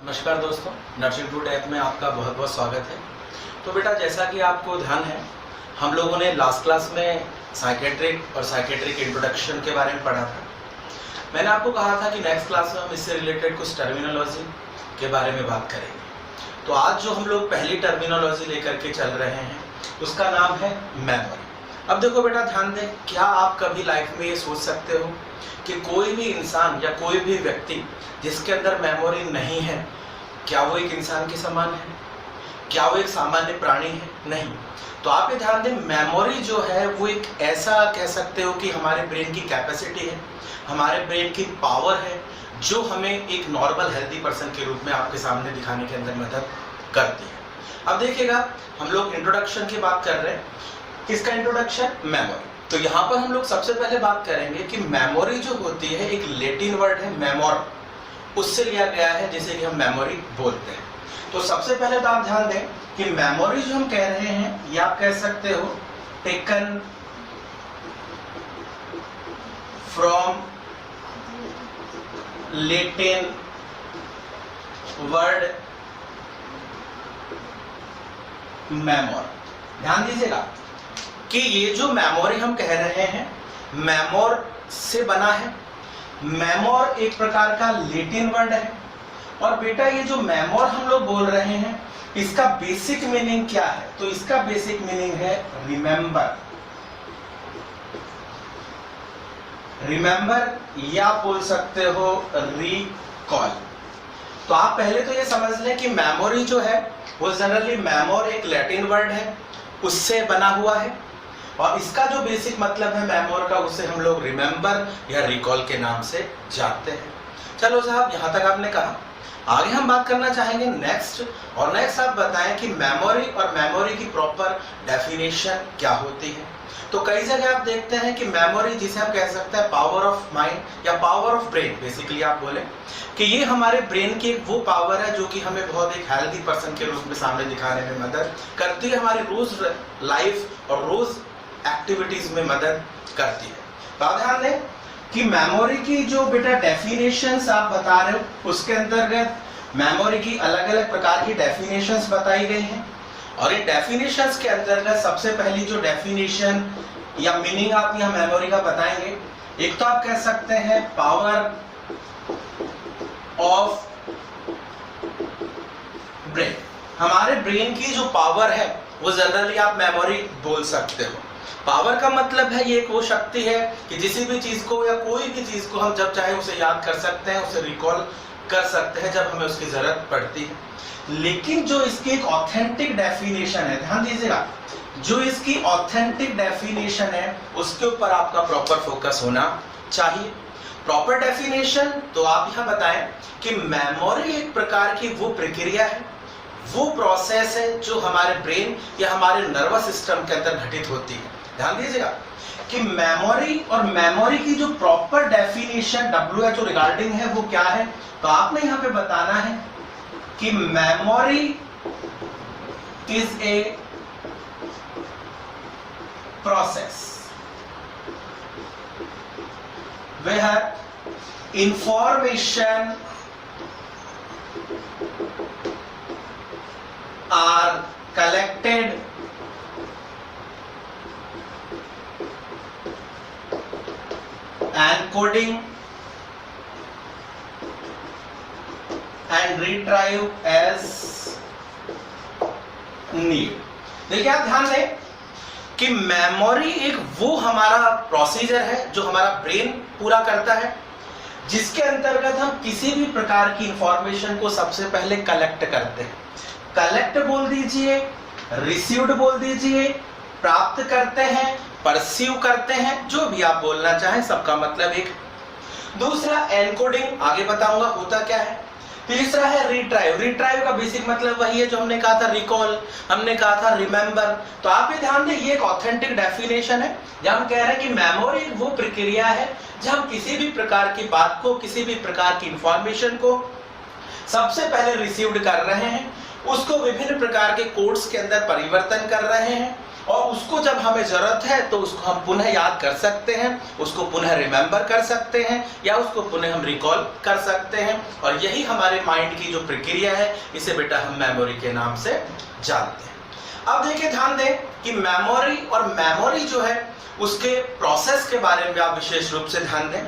नमस्कार दोस्तों, nursing to app में आपका बहुत बहुत स्वागत है। तो बेटा, जैसा कि आपको ध्यान है, हम लोगों ने लास्ट क्लास में साइकेट्रिक और साइकेट्रिक इंट्रोडक्शन के बारे में पढ़ा था। मैंने आपको कहा था कि नेक्स्ट क्लास में हम इससे रिलेटेड कुछ टर्मिनोलॉजी के बारे में बात करेंगे। तो आज जो हम लोग पहली टर्मिनोलॉजी लेकर के चल रहे हैं उसका नाम है मेमोरी। अब देखो बेटा, ध्यान दें, क्या आप कभी लाइफ में ये सोच सकते हो कि कोई भी इंसान या कोई भी व्यक्ति जिसके अंदर मेमोरी नहीं है, क्या वो एक इंसान के समान है? क्या वो एक सामान्य प्राणी है? नहीं। तो आप ये ध्यान दें, मेमोरी जो है वो एक ऐसा कह सकते हो कि हमारे ब्रेन की कैपेसिटी है, हमारे ब्रेन की पावर है, जो हमें एक नॉर्मल हेल्दी पर्सन के रूप में आपके सामने दिखाने के अंदर मदद करती है। अब देखिएगा, हम लोग इंट्रोडक्शन की बात कर रहे हैं। किसका इंट्रोडक्शन? मेमोरी। तो यहाँ पर हम लोग सबसे पहले बात करेंगे कि मेमोरी जो होती है एक लैटिन वर्ड है मेमोर, उससे लिया गया है, जिसे कि हम मेमोरी बोलते हैं। तो सबसे पहले तो आप ध्यान दें कि मेमोरी जो हम कह रहे हैं, ये आप कह सकते हो taken from Latin word memoir. ध्यान दीजिएगा कि ये जो मेमोरी हम कह रहे हैं, मेमोर से बना है। मेमोर एक प्रकार का लैटिन वर्ड है। और बेटा, ये जो मेमोर हम लोग बोल रहे हैं, इसका बेसिक मीनिंग क्या है? तो इसका बेसिक मीनिंग है रिमेंबर। रिमेंबर या बोल सकते हो रिकॉल। तो आप पहले तो ये समझ लें कि मेमोरी जो है वो जनरली, मेमोर एक लैटिन वर्ड है, उससे बना हुआ है। और इसका जो बेसिक मतलब है मेमोर का, उसे हम लोग रिमेंबर या रिकॉल के नाम से जानते हैं। चलो साहब, यहाँ तक आपने कहा। आगे हम बात करना चाहेंगे नेक्स्ट। और नेक्स्ट आप बताएं कि मेमोरी और मेमोरी की प्रॉपर डेफिनेशन क्या होती है। तो कई जगह आप देखते हैं कि मेमोरी, जिसे हम कह सकते हैं पावर ऑफ माइंड या पावर ऑफ ब्रेन, बेसिकली आप बोले कि ये हमारे ब्रेन की वो पावर है जो कि हमें बहुत एक हेल्दी पर्सन के रूप में सामने दिखाने में मदद करती है, हमारी रोज लाइफ और रोज एक्टिविटीज में मदद करती है। तो आप ध्यान दें कि मेमोरी की जो बेटा डेफिनेशंस आप बता रहे हो, उसके अंतर्गत मेमोरी की अलग अलग प्रकार की डेफिनेशंस बताई गई हैं। और इन डेफिनेशंस के अंतर्गत सबसे पहली जो डेफिनेशन या मीनिंग आप यहाँ मेमोरी का बताएंगे, एक तो आप कह सकते हैं पावर ऑफ ब्रेन। हमारे ब्रेन की जो पावर है वो जनरली आप मेमोरी बोल सकते हो। पावर का मतलब है ये एक वो शक्ति है कि किसी भी चीज को या कोई भी चीज को हम जब चाहे उसे याद कर सकते हैं, उसे रिकॉल कर सकते हैं जब हमें उसकी जरूरत पड़ती है। लेकिन जो इसकी एक ऑथेंटिक डेफिनेशन है, ध्यान दीजिएगा, जो इसकी ऑथेंटिक डेफिनेशन है उसके ऊपर आपका प्रॉपर फोकस होना चाहिए। प्रॉपर डेफिनेशन तो आप यहां बताएं कि मेमोरी एक प्रकार की वो प्रक्रिया है, वो प्रोसेस है जो हमारे ब्रेन या हमारे नर्वस सिस्टम के अंदर घटित होती है। ध्यान दीजिएगा कि मेमोरी और मेमोरी की जो प्रॉपर डेफिनेशन WHO रिगार्डिंग है वो क्या है। तो आपने यहां पे बताना है कि memory is a process where information are collected encoding and retrieve as need। देखिए, आप ध्यान दें कि मेमोरी एक वो हमारा प्रोसीजर है जो हमारा ब्रेन पूरा करता है, जिसके अंतर्गत हम किसी भी प्रकार की इंफॉर्मेशन को सबसे पहले कलेक्ट करते हैं। कलेक्ट बोल दीजिए, रिसीव्ड बोल दीजिए, प्राप्त करते हैं, परसीव करते हैं, जो भी आप बोलना चाहें, सबका मतलब एक। दूसरा एनकोडिंग, आगे बताऊंगा होता क्या है। तीसरा है रिट्राइव। रिट्राइव का बेसिक मतलब वही है जो हमने कहा था रिकॉल, हमने कहा था रिमेंबर। तो आप ये ध्यान दें, ये एक ऑथेंटिक डेफिनेशन है जहां हम कह रहे हैं कि मेमोरी वो प्रक्रिया है जहां हम किसी भी प्रकार की बात को, किसी भी प्रकार की इंफॉर्मेशन को सबसे पहले रिसीव्ड कर रहे हैं, उसको विभिन्न प्रकार के कोड्स के अंदर परिवर्तन कर रहे हैं, और उसको जब हमें जरूरत है तो उसको हम पुनः याद कर सकते हैं, उसको पुनः रिमेंबर कर सकते हैं या उसको पुनः हम रिकॉल कर सकते हैं। और यही हमारे माइंड की जो प्रक्रिया है इसे बेटा हम मेमोरी के नाम से जानते हैं। अब देखिए ध्यान दें कि मेमोरी और मेमोरी जो है उसके प्रोसेस के बारे में आप विशेष रूप से ध्यान दें,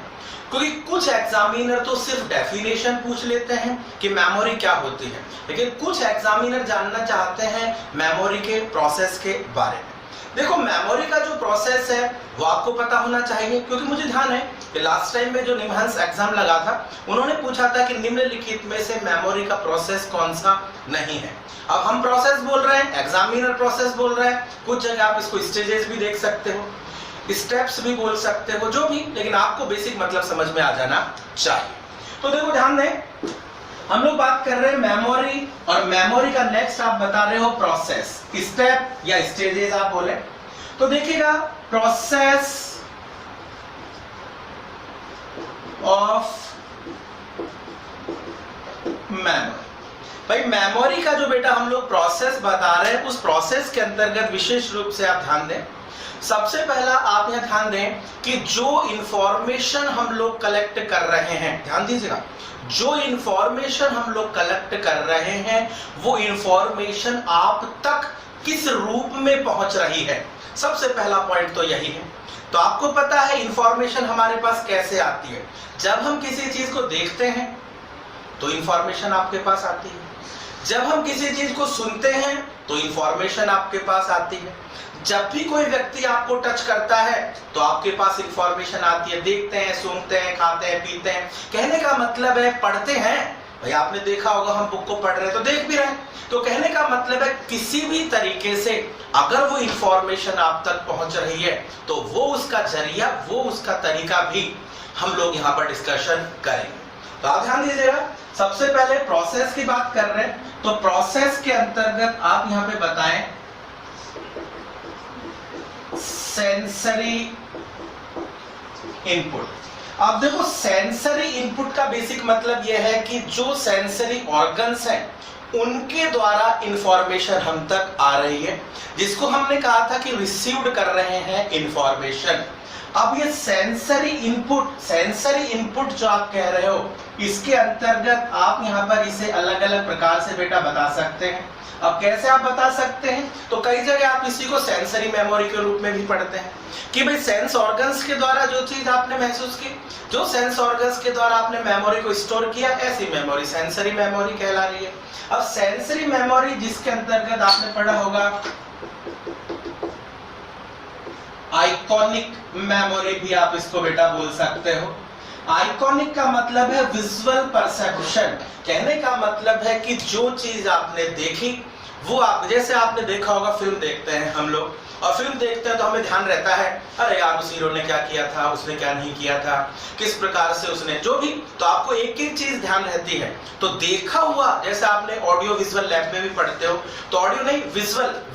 क्योंकि कुछ एग्जामिनर तो सिर्फ डेफिनेशन पूछ लेते हैं कि मेमोरी क्या होती है, लेकिन कुछ एग्जामिनर जानना चाहते हैं मेमोरी के प्रोसेस के बारे में। देखो मेमोरी का जो प्रोसेस है वो आपको पता होना चाहिए, क्योंकि मुझे ध्यान है कि लास्ट टाइम में जो निमहंस एग्जाम लगा था उन्होंने पूछा था कि निम्नलिखित में से मेमोरी का प्रोसेस कौन सा नहीं है। अब हम प्रोसेस बोल रहे हैं, एग्जामिनर प्रोसेस बोल रहे हैं, कुछ जगह आप इसको स्टेजेस भी देख सकते हो, स्टेप्स भी बोल सकते हो, जो भी, लेकिन आपको बेसिक मतलब समझ में आ जाना चाहिए। तो देखो ध्यान दें, हम लोग बात कर रहे हैं मेमोरी, और मेमोरी का नेक्स्ट आप बता रहे हो प्रोसेस, स्टेप या स्टेजेस आप बोले। तो देखिएगा प्रोसेस ऑफ मेमोरी। भाई मेमोरी का जो बेटा हम लोग प्रोसेस बता रहे हैं, उस प्रोसेस के अंतर्गत विशेष रूप से आप ध्यान दें, सबसे पहला आप यहां ध्यान दें कि जो इंफॉर्मेशन हम लोग कलेक्ट कर रहे हैं, ध्यान दीजिएगा, जो इंफॉर्मेशन हम लोग कलेक्ट कर रहे हैं वो इंफॉर्मेशन आप तक किस रूप में पहुंच रही है, सबसे पहला पॉइंट तो यही है। तो आपको पता है इंफॉर्मेशन हमारे पास कैसे आती है, जब हम किसी चीज को देखते हैं तो इंफॉर्मेशन आपके पास आती है, जब हम किसी चीज को सुनते हैं तो इंफॉर्मेशन आपके पास आती है, जब भी कोई व्यक्ति आपको टच करता है तो आपके पास इंफॉर्मेशन आती है, देखते हैं, सुनते हैं, खाते हैं, पीते हैं, कहने का मतलब है पढ़ते हैं। भाई आपने देखा होगा हम बुक को पढ़ रहे हैं तो देख भी रहे हैं, तो कहने का मतलब है किसी भी तरीके से अगर वो इंफॉर्मेशन आप तक पहुंच रही है तो वो उसका जरिया, वो उसका तरीका भी हम लोग यहाँ पर डिस्कशन करेंगे। तो आप ध्यान दीजिएगा, सबसे पहले प्रोसेस की बात कर रहे हैं, तो प्रोसेस के अंतर्गत आप यहाँ पे बताएं सेंसरी इनपुट। अब देखो सेंसरी इनपुट का बेसिक मतलब यह है कि जो सेंसरी ऑर्गन्स हैं उनके द्वारा इंफॉर्मेशन हम तक आ रही है, जिसको हमने कहा था कि रिसीव्ड कर रहे हैं इंफॉर्मेशन। अब ये सेंसरी इनपुट जो आप कह रहे हो, इसके अंतर्गत आप यहाँ पर इसे अलग अलग प्रकार से बेटा बता सकते हैं। अब कैसे आप बता सकते हैं, तो कई जगह आप इसी को सेंसरी मेमोरी के रूप में भी पढ़ते हैं कि भाई सेंस ऑर्गन्स के द्वारा जो चीज आपने महसूस की, जो सेंस ऑर्गन्स के द्वारा आपने मेमोरी को स्टोर किया, ऐसी मेमोरी सेंसरी मेमोरी कहला रही है। अब सेंसरी मेमोरी जिसके अंतर्गत आपने पढ़ा होगा आइकॉनिक मेमोरी भी आप इसको बेटा बोल सकते हो। आइकॉनिक का मतलब है विजुअल परसेप्शन, कहने का मतलब है कि जो चीज आपने देखी वो आप, जैसे आपने देखा होगा फिल्म देखते हैं हम लोग, और फिल्म देखते हैं तो हमें ध्यान रहता है अरे यार उस हीरो ने क्या किया था, उसने क्या नहीं किया था, किस प्रकार से उसने जो भी, तो आपको एक एक चीज ध्यान रहती है। तो देखा हुआ, जैसे आपने ऑडियो विजुअल लैब में भी पढ़ते हो, तो ऑडियो नहीं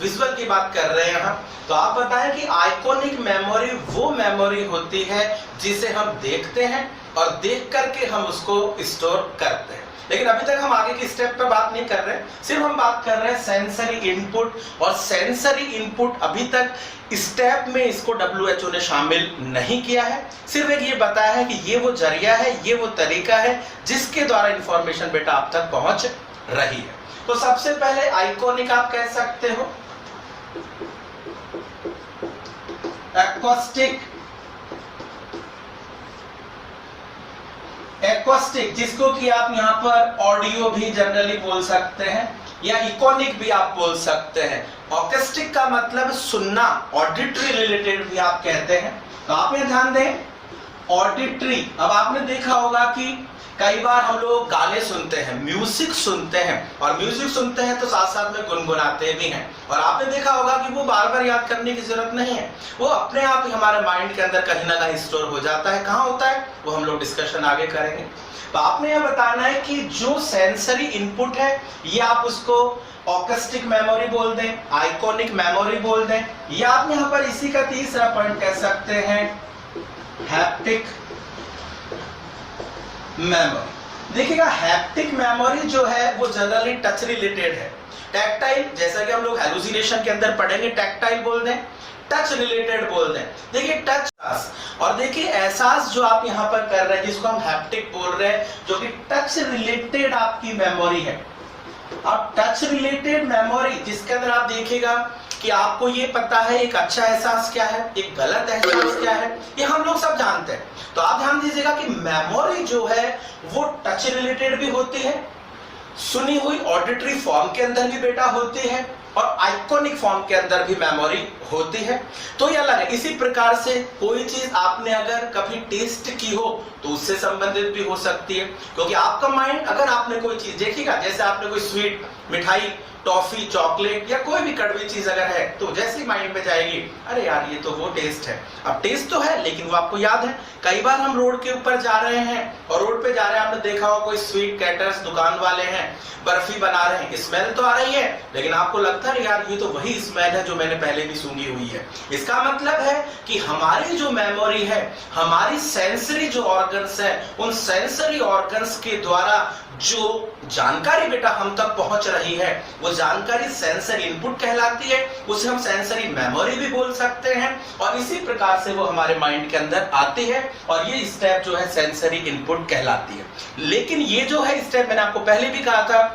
विजुअल की बात कर रहे हैं यहाँ। तो आप बताएं कि आइकॉनिक मेमोरी वो मेमोरी होती है जिसे हम देखते हैं और देख करके हम उसको स्टोर करते हैं। लेकिन अभी तक हम आगे की स्टेप पर बात नहीं कर रहे, सिर्फ हम बात कर रहे हैं सेंसरी इनपुट। और सेंसरी इनपुट अभी तक स्टेप में इसको WHO ने शामिल नहीं किया है, सिर्फ एक ये बताया है कि ये वो जरिया है, ये वो तरीका है जिसके द्वारा इंफॉर्मेशन बेटा आप तक पहुंच रही है। तो सबसे पहले आइकॉनिक आप कह सकते हो, एक्वास्टिक जिसको कि आप यहाँ पर ऑडियो भी जनरली बोल सकते हैं या इकोनिक भी आप बोल सकते हैं। ऑकेस्टिक का मतलब सुनना, ऑडिटरी रिलेटेड भी आप कहते हैं। तो आप ये ध्यान दें, ऑडिटरी, अब आपने देखा होगा कि कई बार हम लोग गाने सुनते हैं, म्यूजिक सुनते हैं, और म्यूजिक सुनते हैं तो साथ साथ में गुनगुनाते भी हैं, और आपने देखा होगा कि वो बार बार याद करने की जरूरत नहीं है, वो अपने आप ही हमारे माइंड के अंदर कहीं ना कहीं स्टोर हो जाता है। कहाँ होता है वो हम लोग डिस्कशन आगे करेंगे। तो आपने यह बताना है कि जो सेंसरी इनपुट है ये आप उसको ऑकेस्टिक मेमोरी बोल दें, आइकॉनिक मेमोरी बोल दें, या आप यहाँ पर इसी का तीसरा पॉइंट कह सकते हैं हैप्टिक मेमोरी। देखिएगा हैप्टिक मेमोरी जो है वो जनरली टच रिलेटेड है, टैक्टाइल, जैसा कि हम लोग हेलुसिनेशन के अंदर पढ़ेंगे, टैक्टाइल बोल दें, टच रिलेटेड बोल दें। देखिए टच और देखिए एहसास जो आप यहाँ पर कर रहे हैं, जिसको हम हैप्टिक बोल रहे हैं, जो कि टच रिलेटेड आपकी मेमोरी है। अब टच रिलेटेड मेमोरी जिसके अंदर आप देखिएगा कि आपको ये पता है एक अच्छा एहसास क्या है, एक गलत एहसास क्या है, ये हम लोग सब जानते हैं। तो आप ध्यान दीजिएगा कि मेमोरी जो है वो टच रिलेटेड भी होती है, सुनी हुई ऑडिटरी फॉर्म के अंदर भी बेटा होती है, और आइकॉनिक फॉर्म के अंदर भी मेमोरी होती है। तो ये अलग है। इसी प्रकार से कोई चीज आपने अगर कभी टेस्ट की हो तो उससे संबंधित भी हो सकती है, क्योंकि आपका माइंड, अगर आपने कोई चीज देखिएगा, जैसे आपने कोई स्वीट, मिठाई, टॉफी, चॉकलेट या कोई भी कड़वी चीज अगर है, तो जैसी माइंड में जाएगी, अरे यार ये तो वो टेस्ट है। अब टेस्ट तो है लेकिन वो आपको याद है। कई बार हम रोड के ऊपर जा रहे हैं और रोड पे जा रहे हैं, आपने देखा हो कोई स्वीट कैटर्स दुकान वाले हैं, बर्फी बना रहे हैं, स्मेल तो आ रही है लेकिन आपको लगता है यार ये तो वही स्मेल है जो मैंने पहले भी सूंघी हुई है। इसका मतलब है कि हमारी जो मेमोरी है, हमारी सेंसरी जो ऑर्गन्स है, उन सेंसरी ऑर्गन्स के द्वारा जो जानकारी बेटा हम तक पहुंच रही है, वो जानकारी सेंसरी इनपुट कहलाती है, उसे हम सेंसरी मेमोरी भी बोल सकते हैं, और इसी प्रकार से वो हमारे माइंड के अंदर आती है, और ये स्टेप जो है सेंसरी इनपुट कहलाती है। लेकिन ये जो है स्टेप, मैंने आपको पहले भी कहा था,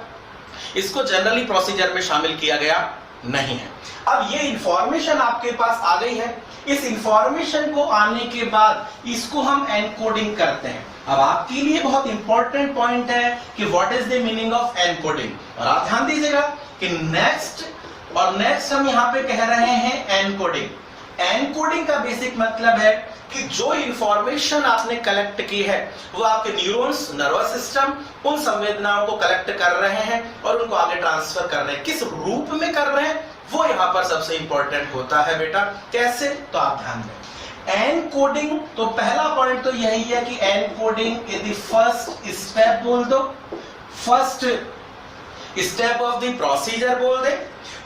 इसको जनरली प्रोसीजर में शामिल किया गया नहीं है। अब ये इंफॉर्मेशन आपके पास आ गई है, इस इंफॉर्मेशन को आने के बाद इसको हम एनकोडिंग करते हैं। अब आपके लिए बहुत इंपॉर्टेंट पॉइंट है कि what is the meaning of encoding, और आप ध्यान दीजिएगा कि नेक्स्ट हम यहाँ पे कह रहे हैं एनकोडिंग। एनकोडिंग का बेसिक मतलब है कि जो इंफॉर्मेशन आपने कलेक्ट की है वो आपके न्यूरॉन्स, नर्वस सिस्टम उन संवेदनाओं को कलेक्ट कर रहे हैं और उनको आगे ट्रांसफर कर रहे हैं। किस रूप में कर रहे हैं वो यहाँ पर सबसे इंपॉर्टेंट होता है बेटा। कैसे, तो आप ध्यान दें। एनकोडिंग, तो पहला पॉइंट तो यही है कि encoding is the first step बोल दो, first step of the procedure बोल दे।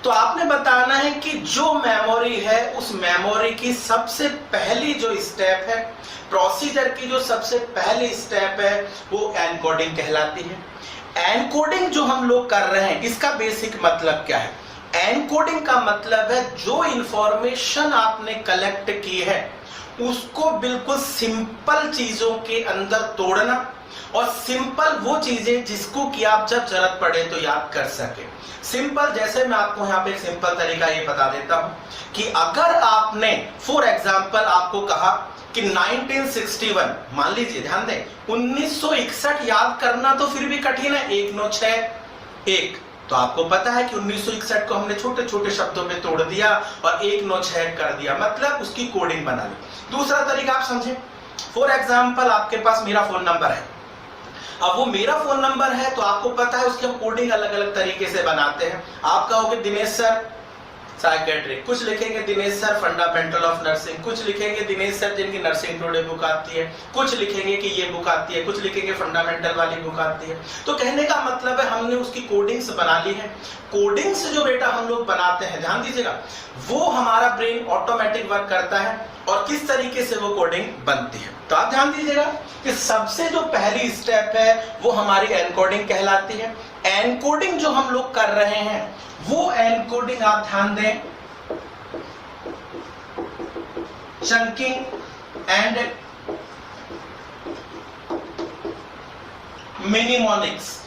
तो आपने बताना है कि जो मेमोरी है उस मेमोरी की सबसे पहली जो स्टेप है, प्रोसीजर की जो सबसे पहली स्टेप है, वो एनकोडिंग कहलाती है। एनकोडिंग जो हम लोग कर रहे हैं इसका बेसिक मतलब क्या है? एनकोडिंग का मतलब है जो इंफॉर्मेशन आपने कलेक्ट की है उसको बिल्कुल सिंपल चीजों के अंदर तोड़ना, और सिंपल वो चीजें जिसको कि आप जब जरूरत पड़े तो याद कर सके। सिंपल, जैसे मैं आपको यहाँ पे एक सिंपल तरीका ये बता देता हूं कि अगर आपने फॉर एग्जांपल आपको कहा कि 1961, मान लीजिए, ध्यान दें, 1961 याद करना तो फिर भी कठिन है, 1961, तो आपको पता है कि 1961 को हमने छोटे छोटे शब्दों में तोड़ दिया और 1961 कर दिया, मतलब उसकी कोडिंग बना ली। दूसरा तरीका आप समझें, फॉर एग्जांपल आपके पास मेरा फोन नंबर है। अब वो मेरा फोन नंबर है तो आपको पता है उसकी हम कोडिंग अलग अलग तरीके से बनाते हैं। आप कहोगे दिनेश सर साइकेट्रिक, कुछ लिखेंगे Dinesh sir fundamental of nursing, कुछ लिखेंगे दिनेश सर जिनकी नर्सिंग टुडे बुक आती है, कुछ लिखेंगे कि ये बुक आती है, कुछ लिखेंगे फंडामेंटल वाली बुक आती है। तो कहने का मतलब है हमने उसकी कोडिंग्स बना ली है। कोडिंग्स जो बेटा हम लोग बनाते हैं, ध्यान दीजिएगा, वो हमारा ब्रेन ऑटोमेटिक वर्क करता है और किस तरीके से वो कोडिंग बनती है। तो आप ध्यान दीजिएगा कि सबसे जो पहली स्टेप है वो हमारी एनकोडिंग कहलाती है। एनकोडिंग जो हम लोग कर रहे हैं वो एनकोडिंग आप ध्यान दें, chunking and mnemonics.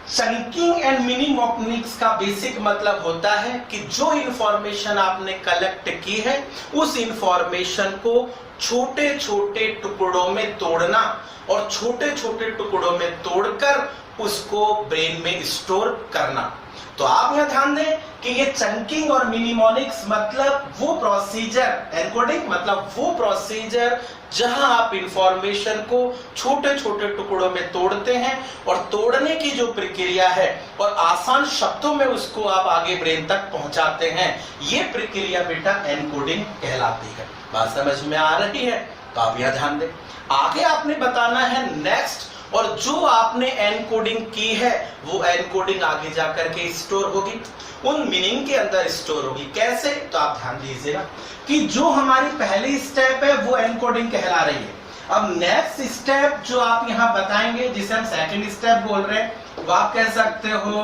Chunking and mnemonics का बेसिक मतलब होता है कि जो इंफॉर्मेशन आपने कलेक्ट की है उस इंफॉर्मेशन को छोटे छोटे टुकड़ों में तोड़ना और छोटे छोटे टुकड़ों में तोड़कर उसको ब्रेन में स्टोर करना। तो आप यहां ध्यान दें कि ये चंकिंग और मिनिमोनिक्स मतलब वो प्रोसीजर, एनकोडिंग मतलब वो प्रोसीजर जहां आप इंफॉर्मेशन को छोटे छोटे टुकड़ों में तोड़ते हैं और तोड़ने की जो प्रक्रिया है और आसान शब्दों में उसको आप आगे ब्रेन तक पहुंचाते हैं, ये प्रक्रिया बेटा एनकोडिंग कहलाती है। बात समझ में आ रही है? तो आप यहां ध्यान दें। आगे आपने बताना है नेक्स्ट, और जो आपने एनकोडिंग की है वो एनकोडिंग आगे जाकर के स्टोर होगी, उन मीनिंग के अंदर स्टोर होगी। कैसे? तो आप ध्यान दीजिएगा कि जो हमारी पहली स्टेप है वो एनकोडिंग कहला रही है। अब नेक्स्ट स्टेप जो आप यहां बताएंगे जिसे हम सेकंड स्टेप बोल रहे हैं, वो आप कह सकते हो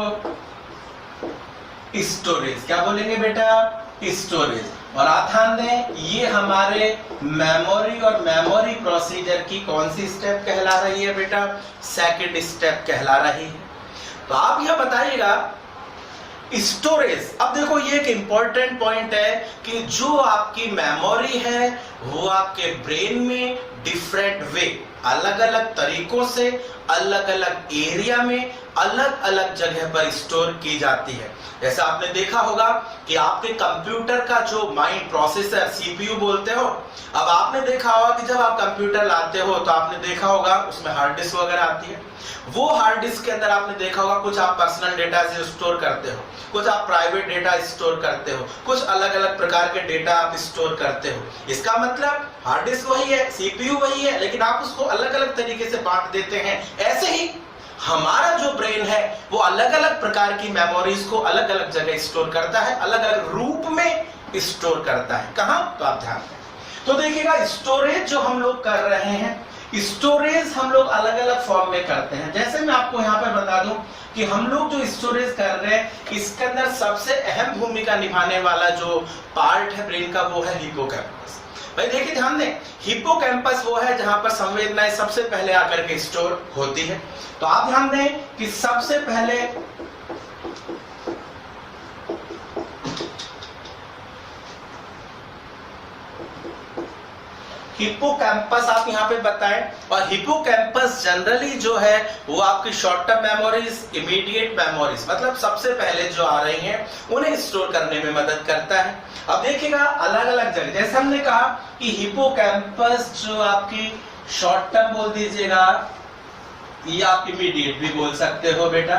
स्टोरेज। क्या बोलेंगे बेटा? स्टोरेज। और आप ध्यान दें, ये हमारे मेमोरी और मेमोरी प्रोसीजर की कौन सी स्टेप कहला रही है बेटा? सेकंड स्टेप कहला रही है। तो आप यह बताइएगा स्टोरेज। अब देखो ये एक इंपॉर्टेंट पॉइंट है कि जो आपकी मेमोरी है वो आपके ब्रेन में डिफरेंट वे, अलग अलग तरीकों से, अलग अलग एरिया में, अलग अलग जगह पर स्टोर की जाती है। जैसा आपने देखा होगा कि आपके कंप्यूटर का जो माइंड प्रोसेसर सीपीयू बोलते हो, अब आपने देखा होगा कि जब आप कंप्यूटर लाते हो तो आपने देखा होगा उसमें हार्ड डिस्क वगैरह आती है। वो हार्ड डिस्क के अंदर आपने देखा होगा कुछ आप पर्सनल डेटा से स्टोर करते हो, कुछ आप प्राइवेट डेटा स्टोर करते हो, कुछ अलग अलग प्रकार के डेटा आप स्टोर करते हो। इसका मतलब हार्ड डिस्क वही है, सीपीयू वही है, लेकिन आप उसको अलग अलग तरीके से बांट देते हैं। ऐसे ही हमारा जो ब्रेन है वो अलग अलग प्रकार की मेमोरीज को अलग अलग जगह स्टोर करता है, अलग अलग रूप में स्टोर करता है। कहां? तो आप ध्यान दें। तो देखिएगा स्टोरेज जो हम लोग कर रहे हैं, स्टोरेज हम लोग अलग अलग फॉर्म में करते हैं। जैसे मैं आपको यहाँ पर बता दूं कि हम लोग जो स्टोरेज कर रहे हैं इसके अंदर सबसे अहम भूमिका निभाने वाला जो पार्ट है ब्रेन का वो है हिप्पोकैम्पस। भाई देखिए ध्यान दें, हिप्पोकैम्पस वो है जहां पर संवेदनाएं सबसे पहले आकर के स्टोर होती है। तो आप ध्यान दें कि सबसे पहले हिप्पोकैम्पस आप यहाँ पे बताएं। और हिप्पोकैम्पस जनरली जो है वो आपकी short term memories, immediate memories, मतलब सबसे पहले जो आ रही हैं उन्हें स्टोर करने में मदद करता है। अब देखिएगा अलग अलग जगह, जैसे हमने कहा कि हिप्पोकैम्पस जो आपकी शॉर्ट टर्म बोल दीजिएगा, ये आप इमीडिएट भी बोल सकते हो बेटा।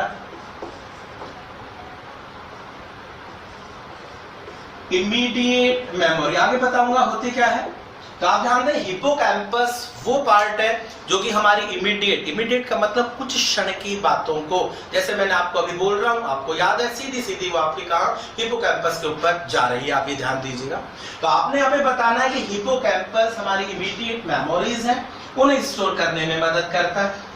इमीडिएट मेमोरी आगे बताऊंगा होती क्या है। तो आप ध्यान दें, हिप्पोकैम्पस वो पार्ट है जो कि हमारी इमीडिएट का मतलब कुछ क्षण की बातों को, जैसे मैंने आपको अभी बोल रहा हूं, आपको याद है, सीधी सीधी वो आपकी कहां? हिप्पोकैम्पस के ऊपर जा रही है। आप ये ध्यान दीजिएगा। तो आपने हमें बताना है कि हिप्पोकैम्पस हमारी इमीडिएट मेमोरीज है, उन्हें स्टोर करने में मदद करता है।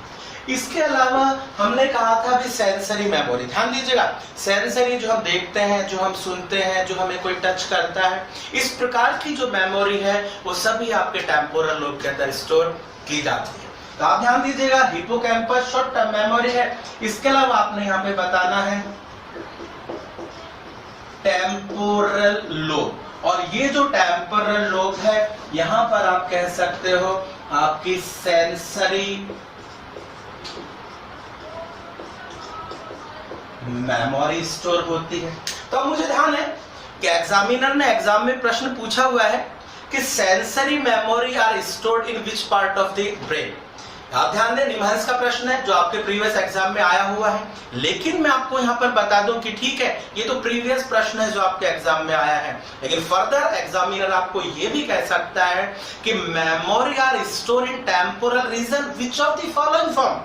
इसके अलावा हमने कहा था भी सेंसरी मेमोरी। ध्यान दीजिएगा, सेंसरी जो हम देखते हैं, जो हम सुनते हैं, जो हमें कोई टच करता है, इस प्रकार की जो मेमोरी है वो सभी आपके टेम्पोरल लोब के अंदर स्टोर की जाती है। तो आप ध्यान दीजिएगा, हिप्पोकैम्पस शॉर्ट टर्म मेमोरी है। इसके अलावा आपने यहाँ पे बताना है टेम्पोरल लोब। और ये जो टेम्पोरल लोब है यहाँ पर आप कह सकते हो आपकी सेंसरी मेमोरी स्टोर होती है। तो अब मुझे ध्यान है कि एग्जामिनर ने एग्जाम में प्रश्न पूछा हुआ है कि sensory memory are stored in which part of the brain. आप ध्यान दें, निमहंस का प्रश्न है जो आपके प्रीवियस एग्जाम में आया हुआ है। लेकिन मैं आपको यहाँ पर बता दूं कि ठीक है, ये तो प्रीवियस प्रश्न है जो आपके एग्जाम में आया है, लेकिन फर्दर एग्जामिनर आपको ये भी कह सकता है कि memory are store in temporal region which of the following form.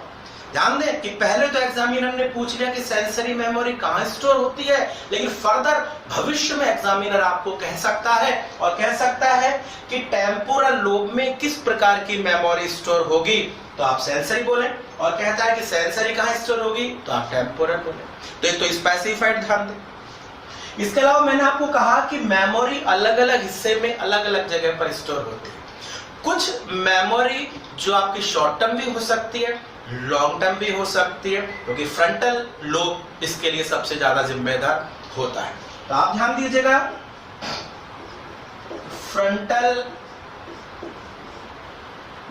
ध्यान दें कि पहले तो एग्जामिनर ने पूछ लिया कि सेंसरी मेमोरी कहां स्टोर होती है, लेकिन फर्दर भविष्य में एग्जामिनर आपको कह सकता है और कह सकता है कि टेम्पोरल लोब में किस प्रकार की मेमोरी स्टोर होगी, तो आप सेंसरी बोलें। और कहता है कि सेंसरी कहां स्टोर होगी, तो आप टेम्पोरल बोलें। तो एक तो स्पेसिफाइड ध्यान दें। इसके अलावा मैंने आपको कहा कि मेमोरी अलग अलग हिस्से में अलग अलग जगह पर स्टोर होती है। कुछ मेमोरी जो आपकी शॉर्ट टर्म भी हो सकती है, लॉन्ग टर्म भी हो सकती है, क्योंकि फ्रंटल लोब इसके लिए सबसे ज्यादा जिम्मेदार होता है। तो आप ध्यान दीजिएगा, फ्रंटल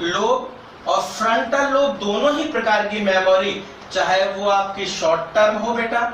लोब और फ्रंटल लोब दोनों ही प्रकार की मेमोरी, चाहे वो आपकी शॉर्ट टर्म हो बेटा,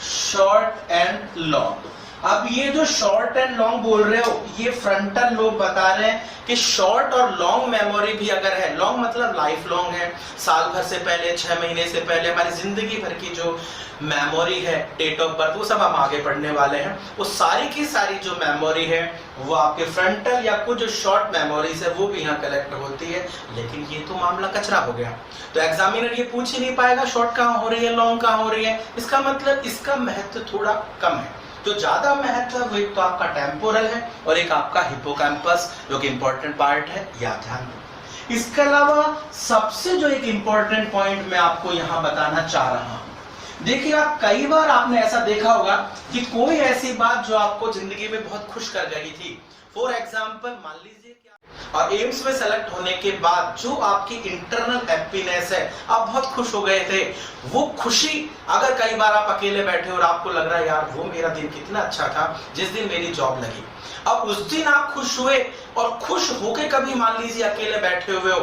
शॉर्ट एंड लॉन्ग। अब ये जो शॉर्ट एंड लॉन्ग बोल रहे हो, ये फ्रंटल लोब बता रहे हैं कि शॉर्ट और लॉन्ग मेमोरी भी अगर है, लॉन्ग मतलब लाइफ लॉन्ग है, साल भर से पहले, 6 महीने से पहले, हमारी जिंदगी भर की जो मेमोरी है, डेट ऑफ बर्थ, वो सब हम आगे पढ़ने वाले हैं। वो सारी की सारी जो मेमोरी है वो आपके फ्रंटल या कुछ जो शॉर्ट मेमोरीज है वो भी यहाँ कलेक्ट होती है। लेकिन ये तो मामला कचरा हो गया, तो एग्जामिनर ये पूछ ही नहीं पाएगा शॉर्ट कहाँ हो रही है, लॉन्ग कहाँ हो रही है। इसका मतलब इसका महत्व थोड़ा कम है। तो ज्यादा महत्व है वो एक तो आपका टेम्पोरल है और एक आपका हिप्पोकैम्पस, जो कि इंपॉर्टेंट पार्ट है, याद ध्यान दें। इसके अलावा सबसे जो एक इंपॉर्टेंट पॉइंट मैं आपको यहाँ बताना चाह रहा हूँ, देखिए आप कई बार आपने ऐसा देखा होगा कि कोई ऐसी बात जो आपको जिंदगी में बहुत खुश कर गई थी, फॉर एग्जाम्पल मान लीजिए कि और एम्स में सेलेक्ट होने के बाद जो आपकी इंटरनल हैप्पीनेस है, आप बहुत खुश हो गए थे, वो खुशी अगर कई बार आप अकेले बैठे और आपको लग रहा है यार वो मेरा दिन कितना अच्छा था जिस दिन मेरी जॉब लगी, अब उस दिन आप खुश हुए और खुश होके कभी मान लीजिए अकेले बैठे हुए हो,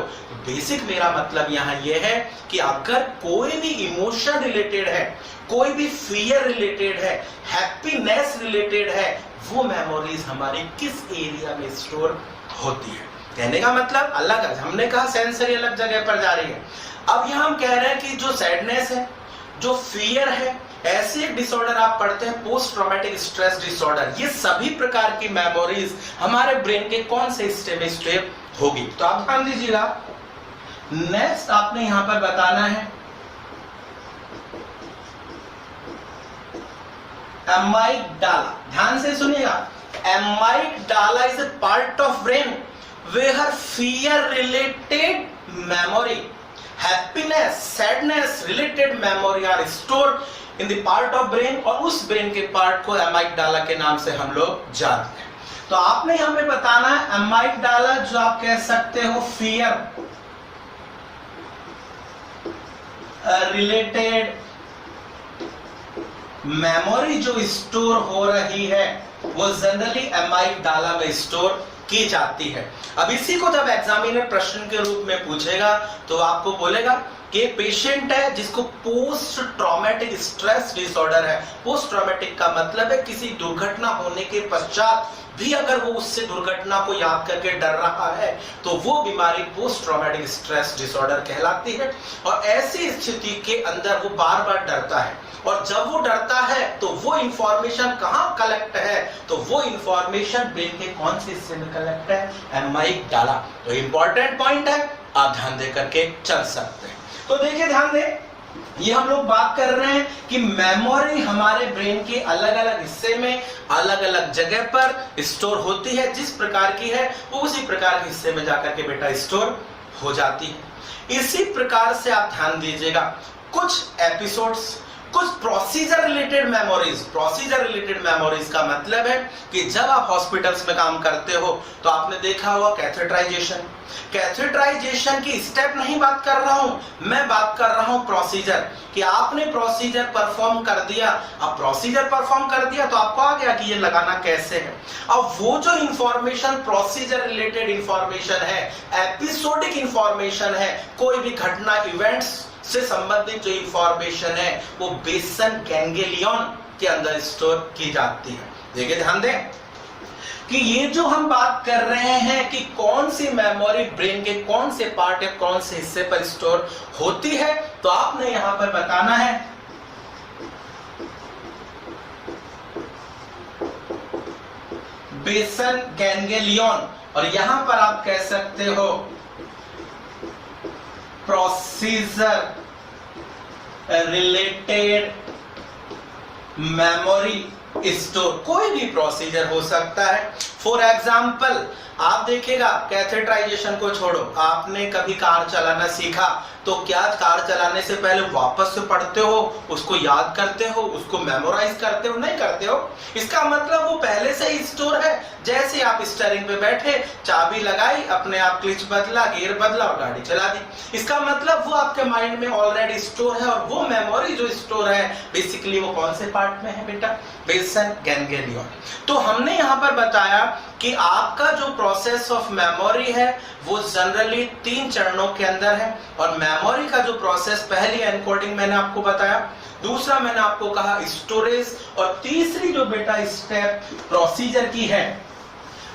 बेसिक मेरा मतलब यहाँ ये है कि अगर कोई भी इमोशन रिलेटेड है, कोई भी फियर रिलेटेड है, हैप्पीनेस रिलेटेड है, वो मेमोरीज हमारी किस एरिया में स्टोर होती है। कहने का मतलब अलग है, हमने कहा सेंसरी अलग जगह पर जा रही है। अब यहाँ हम कह रहे हैं कि जो सैडनेस है, जो फियर है, ऐसे डिसऑर्डर आप पढ़ते हैं पोस्ट ट्रॉमेटिक स्ट्रेस डिसऑर्डर, ये सभी प्रकार की मेमोरीज हमारे ब्रेन के कौन से हिस्से में स्टोर होगी। तो आप ध्यान दीजिएगा, नेक्स्ट आपने यहां पर बताना है एमाइगडाला। ध्यान से सुनिएगा, amygdala is a part of brain where fear related memory, happiness, sadness related memory are stored in the part of brain, और उस ब्रेन के पार्ट को एमाइगडाला के नाम से हम लोग जानते हैं। तो आपने हमें बताना है एमाइगडाला, जो आप कह सकते हो फियर रिलेटेड मेमोरी जो स्टोर हो रही है वो जनरली एमाइगडाला में स्टोर की जाती है। अब इसी को जब एग्जामिनर प्रश्न के रूप में पूछेगा तो आपको बोलेगा कि पेशेंट है जिसको पोस्ट ट्रॉमेटिक स्ट्रेस डिसऑर्डर है। पोस्ट ट्रॉमेटिक का मतलब है किसी दुर्घटना होने के पश्चात भी अगर वो उससे दुर्घटना को याद करके डर रहा है तो वो बीमारी पोस्ट ट्रॉमेटिक स्ट्रेस डिसऑर्डर कहलाती है। और ऐसी स्थिति के अंदर वो बार बार डरता है, और जब वो डरता है तो वो इंफॉर्मेशन कहां कलेक्ट है, तो वो इंफॉर्मेशन ब्रेन के कौन से हिस्से में कलेक्ट है, एमाइगडाला। तो इंपॉर्टेंट पॉइंट है, आप ध्यान दे करके चल सकते हैं। तो देखिए ध्यान दें, ये हम लोग बात कर रहे हैं कि मेमोरी हमारे ब्रेन के अलग अलग हिस्से में अलग अलग जगह पर स्टोर होती है, जिस प्रकार की है वो उसी प्रकार के हिस्से में जाकर के बेटा स्टोर हो जाती है। इसी प्रकार से आप ध्यान दीजिएगा, कुछ एपिसोड्स, कुछ procedure related memories. Procedure related memories का मतलब है कि जब आप हॉस्पिटल्स में काम करते हो तो आपने देखा होगा कैथेटराइजेशन। कैथेटराइजेशन की स्टेप नहीं बात कर रहा हूं, मैं बात कर रहा हूं प्रोसीजर, कि आपने प्रोसीजर परफॉर्म कर दिया। अब प्रोसीजर परफॉर्म कर दिया तो आपको आ गया कि ये लगाना कैसे है। अब वो जो इंफॉर्मेशन प्रोसीजर रिलेटेड इंफॉर्मेशन है, एपिसोडिक इंफॉर्मेशन है, कोई भी घटना इवेंट्स से संबंधित जो इंफॉर्मेशन है वो बेसल गैंग्लियन के अंदर स्टोर की जाती है। देखिए ध्यान दें कि ये जो हम बात कर रहे हैं कि कौन सी मेमोरी ब्रेन के कौन से पार्ट या कौन से हिस्से पर स्टोर होती है, तो आपने यहां पर बताना है बेसल गैंग्लियन, और यहां पर आप कह सकते हो प्रोसीजर रिलेटेड मेमोरी स्टोर। कोई भी प्रोसीजर हो सकता है। फॉर एग्जाम्पल आप देखिएगा, कैथेटराइजेशन को छोड़ो, आपने कभी कार चलाना सीखा तो क्या कार चलाने से पहले वापस से पढ़ते हो, उसको याद करते हो, उसको मेमोराइज करते हो? नहीं करते हो। इसका मतलब वो पहले से ही स्टोर है। जैसे आप स्टीयरिंग पे बैठे, चाबी लगाई, अपने आप क्लिच बदला, गियर बदला और गाड़ी चला दी। इसका मतलब वो आपके माइंड में ऑलरेडी स्टोर है, और वो मेमोरी जो स्टोर है बेसिकली वो कौन से पार्ट में है बेटा, बेसल गैंग्लियन। तो हमने यहाँ पर बताया कि आपका जो प्रोसेस ऑफ मेमोरी है वो जनरली 3 चरणों के अंदर है। और मेमोरी का जो प्रोसेस, पहली एनकोडिंग मैंने आपको बताया, दूसरा मैंने आपको कहा स्टोरेज, और तीसरी जो बेटा स्टेप प्रोसीजर की है,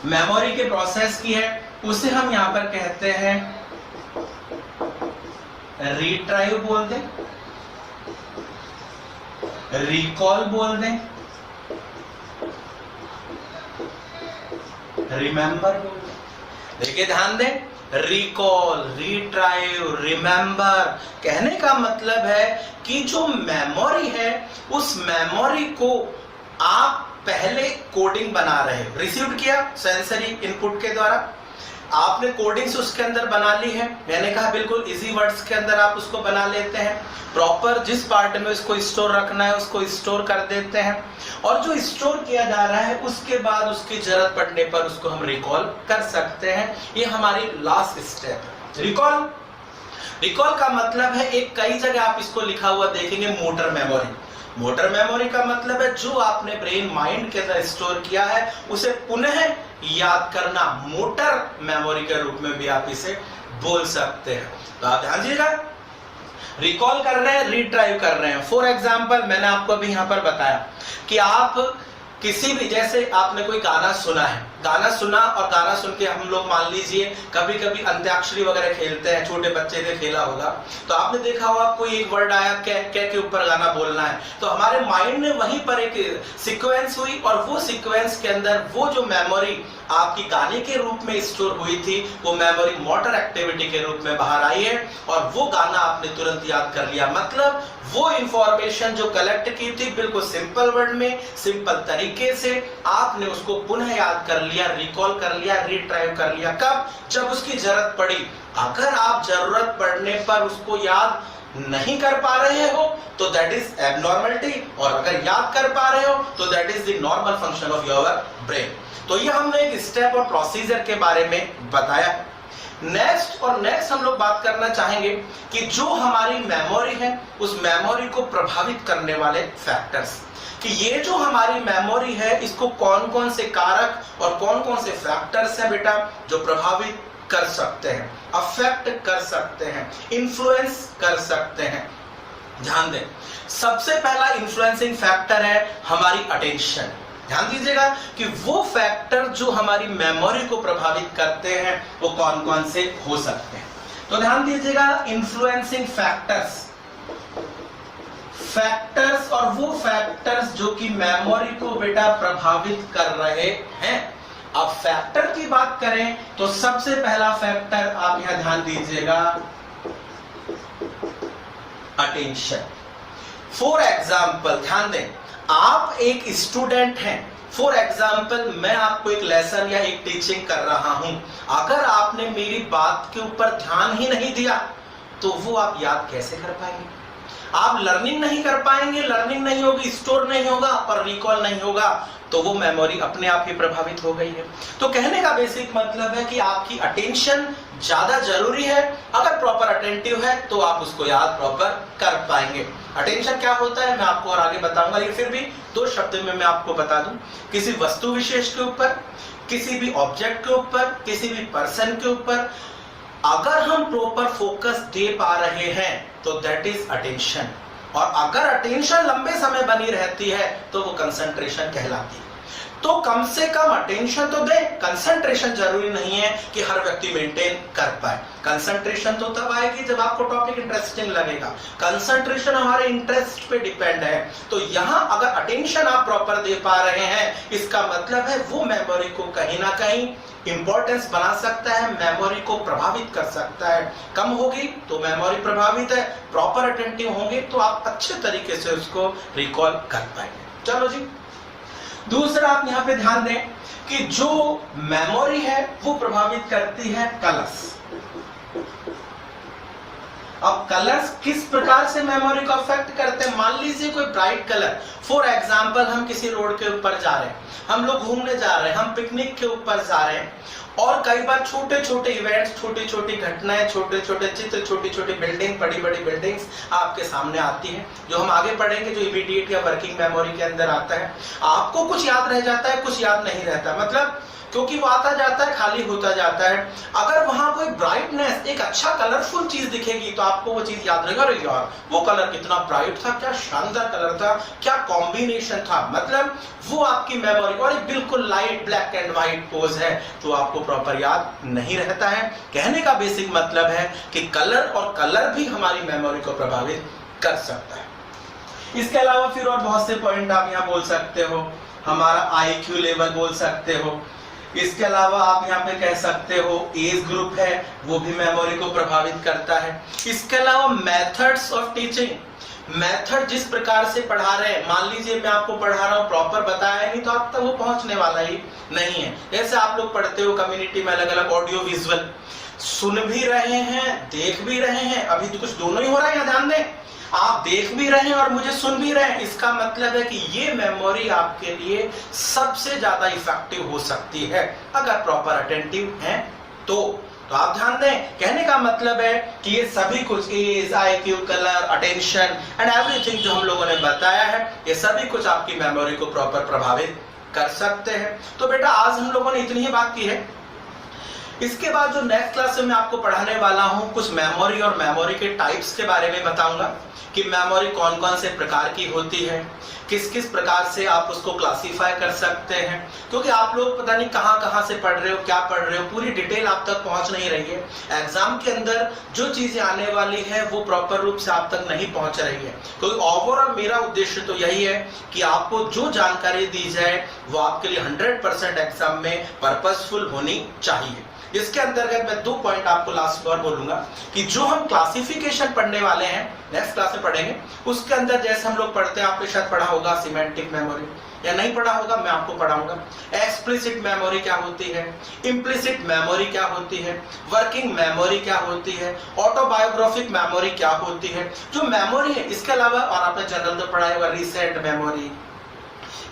मेमोरी के प्रोसेस की है, उसे हम यहां पर कहते हैं रिट्राइव बोल दें, रिकॉल बोल दें, रिमेंबर बोल दें। देखिए ध्यान दें, रिकॉल, रिट्राइव, रिमेंबर कहने का मतलब है कि जो मेमोरी है उस मेमोरी को आप पहले कोडिंग बना रहे हो, रिसीव किया सेंसरी इनपुट के द्वारा। आपने कोडिंग्स उसके अंदर बना ली है, मैंने कहा बिल्कुल इजी वर्ड्स के अंदर आप उसको बना लेते हैं, प्रॉपर जिस पार्ट में उसको स्टोर रखना है उसको स्टोर कर देते हैं, और जो स्टोर किया जा रहा है उसके बाद उसकी जरूरत पड़ने पर उसको हम रिकॉल कर सकते हैं। ये हमारी लास्ट स्टेप है। रिकॉल, रिकॉल का मतलब है एक कई जगह आप इसको लिखा हुआ देखेंगे मोटर मेमोरी। मोटर मेमोरी का मतलब है जो आपने ब्रेन माइंड के अंदर स्टोर किया है उसे पुनः याद करना, मोटर मेमोरी के रूप में भी आप इसे बोल सकते हैं। तो आप ध्यान दीजिएगा, रिकॉल कर रहे हैं, रिट्राइव कर रहे हैं। फॉर एग्जाम्पल मैंने आपको अभी यहां पर बताया कि आप किसी भी, जैसे आपने कोई गाना सुना है, गाना सुना और गाना सुन के हम लोग मान लीजिए कभी कभी अंत्याक्षरी वगैरह खेलते हैं, छोटे बच्चे ने खेला होगा, तो आपने देखा होगा कोई एक वर्ड आया, क्या के ऊपर गाना बोलना है, तो हमारे माइंड में वहीं पर एक सीक्वेंस हुई और वो सीक्वेंस के अंदर वो जो मेमोरी आपकी गाने के रूप में स्टोर हुई थी वो मेमोरी मोटर एक्टिविटी के रूप में बाहर आई है और वो गाना आपने तुरंत याद कर लिया। मतलब वो इंफॉर्मेशन जो कलेक्ट की थी बिल्कुल सिंपल वर्ड में, सिंपल तरीके से आपने उसको पुनः याद कर लिया, रिकॉल कर लिया, रिट्राइव कर लिया। कब? जब उसकी जरूरत पड़ी। अगर आप जरूरत पड़ने पर उसको याद नहीं कर पा रहे हो तो दैट इज एबनॉर्मलिटी, और अगर याद कर पा रहे हो तो that is the normal function of your brain. तो ये हमने एक स्टेप और प्रोसीजर के बारे में बताया। नेक्स्ट हम लोग बात करना चाहेंगे कि जो हमारी मेमोरी है उस मेमोरी को प्रभावित करने वाले फैक्टर्स, कि ये जो हमारी मेमोरी है इसको कौन कौन से कारक और कौन कौन से फैक्टर्स हैं बेटा जो प्रभावित कर सकते हैं, अफेक्ट कर सकते हैं, इन्फ्लुएंस कर सकते हैं। ध्यान दें, सबसे पहला इन्फ्लुएंसिंग फैक्टर है हमारी अटेंशन। ध्यान दीजिएगा कि वो फैक्टर जो हमारी मेमोरी को प्रभावित करते हैं वो कौन कौन से हो सकते हैं। तो ध्यान दीजिएगा, इन्फ्लुएंसिंग फैक्टर्स और वो फैक्टर्स जो कि मेमोरी को बेटा प्रभावित कर रहे हैं। अब फैक्टर की बात करें तो सबसे पहला फैक्टर आप यहां ध्यान दीजिएगा, अटेंशन। फॉर एग्जाम्पल ध्यान दें, आप एक स्टूडेंट हैं, फॉर एग्जाम्पल मैं आपको एक लेसन या एक टीचिंग कर रहा हूं, अगर आपने मेरी बात के ऊपर ध्यान ही नहीं दिया तो वो आप याद कैसे कर पाएंगे? आप लर्निंग नहीं कर पाएंगे, लर्निंग नहीं होगी, स्टोर नहीं होगा और रिकॉल नहीं होगा, तो वो मेमोरी अपने आप ही प्रभावित हो गई है। तो कहने का बेसिक मतलब है कि आपकी अटेंशन ज्यादा जरूरी है। अगर प्रॉपर अटेंटिव है तो आप उसको याद प्रॉपर कर पाएंगे। अटेंशन क्या होता है मैं आपको और आगे बताऊंगा, लेकिन फिर भी दो शब्द में मैं आपको बता दूं, किसी वस्तु विशेष के ऊपर, किसी भी ऑब्जेक्ट के ऊपर, किसी भी पर्सन के ऊपर अगर हम प्रॉपर फोकस दे पा रहे हैं तो दैट इज अटेंशन, और अगर अटेंशन लंबे समय बनी रहती है तो वो कंसंट्रेशन कहलाती है। तो कम से कम अटेंशन तो दे, कंसंट्रेशन जरूरी नहीं है कि हर व्यक्ति मेंटेन कर पाए। कंसंट्रेशन तो तब आएगी जब आपको टॉपिक इंटरेस्टिंग लगेगा, कंसंट्रेशन हमारे इंटरेस्ट पे डिपेंड है। तो यहां अगर अटेंशन आप प्रॉपर दे पा रहे हैं इसका मतलब है वो मेमोरी को कहीं ना कहीं इंपॉर्टेंस बना सकता है, मेमोरी को प्रभावित कर सकता है। कम होगी तो मेमोरी प्रभावित है, प्रॉपर अटेंटिव होंगे तो आप अच्छे तरीके से उसको रिकॉल कर पाएंगे। चलो जी, दूसरा आप यहां पे ध्यान दें कि जो मेमोरी है वो प्रभावित करती है कलर्स। अब कलर्स किस प्रकार से मेमोरी को अफेक्ट करते हैं? मान लीजिए कोई ब्राइट कलर, फॉर एग्जांपल हम किसी रोड के ऊपर जा रहे हैं, हम लोग घूमने जा रहे हैं, हम पिकनिक के ऊपर जा रहे हैं, और कई बार छोटे छोटे इवेंट्स, छोटी छोटी घटनाएं, छोटे छोटे चित्र, छोटी छोटी बिल्डिंग, बड़ी बड़ी बिल्डिंग्स आपके सामने आती हैं, जो हम आगे पढ़ेंगे, जो इमीडिएट या वर्किंग मेमोरी के अंदर आता है। आपको कुछ याद रह जाता है, कुछ याद नहीं रहता, मतलब क्योंकि वो आता जाता है, खाली होता जाता है। अगर वहां कोई ब्राइटनेस, एक अच्छा कलरफुल चीज दिखेगी तो आपको वो चीज याद रहेगा, अरे यार वो कलर कितना ब्राइट था, क्या शानदार कलर था, क्या कॉम्बिनेशन था। मतलब वो आपकी मेमोरी, और बिल्कुल light black and white pose है तो आपको प्रॉपर याद नहीं रहता है। कहने का बेसिक मतलब है कि कलर और कलर भी हमारी मेमोरी को प्रभावित कर सकता है। इसके अलावा फिर और बहुत से पॉइंट आप यहाँ बोल सकते हो, हमारा IQ लेवल बोल सकते हो। इसके अलावा आप यहाँ पे कह सकते हो एज ग्रुप है, वो भी मेमोरी को प्रभावित करता है। इसके अलावा मेथड्स ऑफ टीचिंग, मेथड जिस प्रकार से पढ़ा रहे हैं, मान लीजिए मैं आपको पढ़ा रहा हूँ, प्रॉपर बताया नहीं तो आप तक वो पहुंचने वाला ही नहीं है। जैसे आप लोग पढ़ते हो कम्युनिटी में अलग अलग ऑडियो विजुअल, सुन भी रहे हैं देख भी रहे हैं, अभी तो कुछ दोनों ही हो रहा है, यहाँ ध्यान दें, आप देख भी रहे हैं और मुझे सुन भी रहे हैं। इसका मतलब है कि ये मेमोरी आपके लिए सबसे ज्यादा इफेक्टिव हो सकती है अगर प्रॉपर अटेंटिव हैं तो आप ध्यान दें। कहने का मतलब है कि ये सभी कुछ age, IQ, colour, attention and everything जो हम लोगों ने बताया है, ये सभी कुछ आपकी मेमोरी को प्रॉपर प्रभावित कर सकते हैं। तो बेटा आज हम लोगों ने इतनी ही बात की है। इसके बाद जो नेक्स्ट क्लास में मैं आपको पढ़ाने वाला हूं, कुछ मेमोरी और मेमोरी के टाइप्स के बारे में बताऊंगा कि मेमोरी कौन कौन से प्रकार की होती है, किस किस प्रकार से आप उसको क्लासिफाई कर सकते हैं। क्योंकि आप लोग पता नहीं कहां कहां से पढ़ रहे हो, क्या पढ़ रहे हो, पूरी डिटेल आप तक पहुंच नहीं रही है। एग्जाम के अंदर जो चीजें आने वाली है वो प्रॉपर रूप से आप तक नहीं पहुंच रही है। क्योंकि ओवरऑल मेरा उद्देश्य तो यही है कि आपको जो जानकारी दी जाए वो आपके लिए 100% एग्जाम में पर्पसफुल होनी चाहिए। इसके अंतर्गत मैं 2 पॉइंट आपको लास्ट बार बोलूंगा कि जो हम क्लासिफिकेशन पढ़ने वाले हैं, नेक्स्ट क्लास में पढ़ेंगे, उसके अंदर जैसे हम लोग पढ़ते हैं, आपने शायद पढ़ा होगा सिमेंटिक मेमोरी, या नहीं पढ़ा होगा मैं आपको पढ़ाऊंगा। एक्सप्लिसिट मेमोरी क्या होती है, इम्प्लिसिट मेमोरी क्या होती है, वर्किंग मेमोरी क्या होती है, ऑटोबायोग्राफिक मेमोरी क्या होती है, जो मेमोरी है। इसके अलावा और आपने जनरल तो पढ़ा होगा recent memory,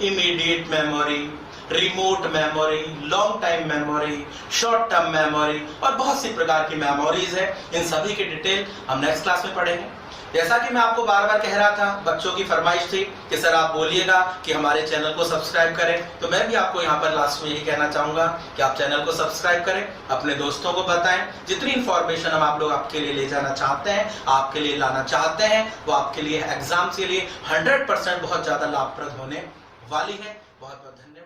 immediate memory, remote memory, long time memory, short term memory और बहुत सी प्रकार की मेमोरीज है। इन सभी की डिटेल हम नेक्स्ट क्लास में पढ़ेंगे। जैसा कि मैं आपको बार बार कह रहा था, बच्चों की फरमाइश थी कि सर आप बोलिएगा कि हमारे चैनल को सब्सक्राइब करें, तो मैं भी आपको यहाँ पर लास्ट में यही कहना चाहूंगा कि आप चैनल को सब्सक्राइब करें, अपने दोस्तों को बताएं। जितनी इंफॉर्मेशन हम आप लोग आपके लिए ले जाना चाहते हैं, आपके लिए लाना चाहते हैं, वो आपके लिए एग्जाम के लिए 100% बहुत ज्यादा लाभप्रद होने वाली है। बहुत बहुत धन्यवाद।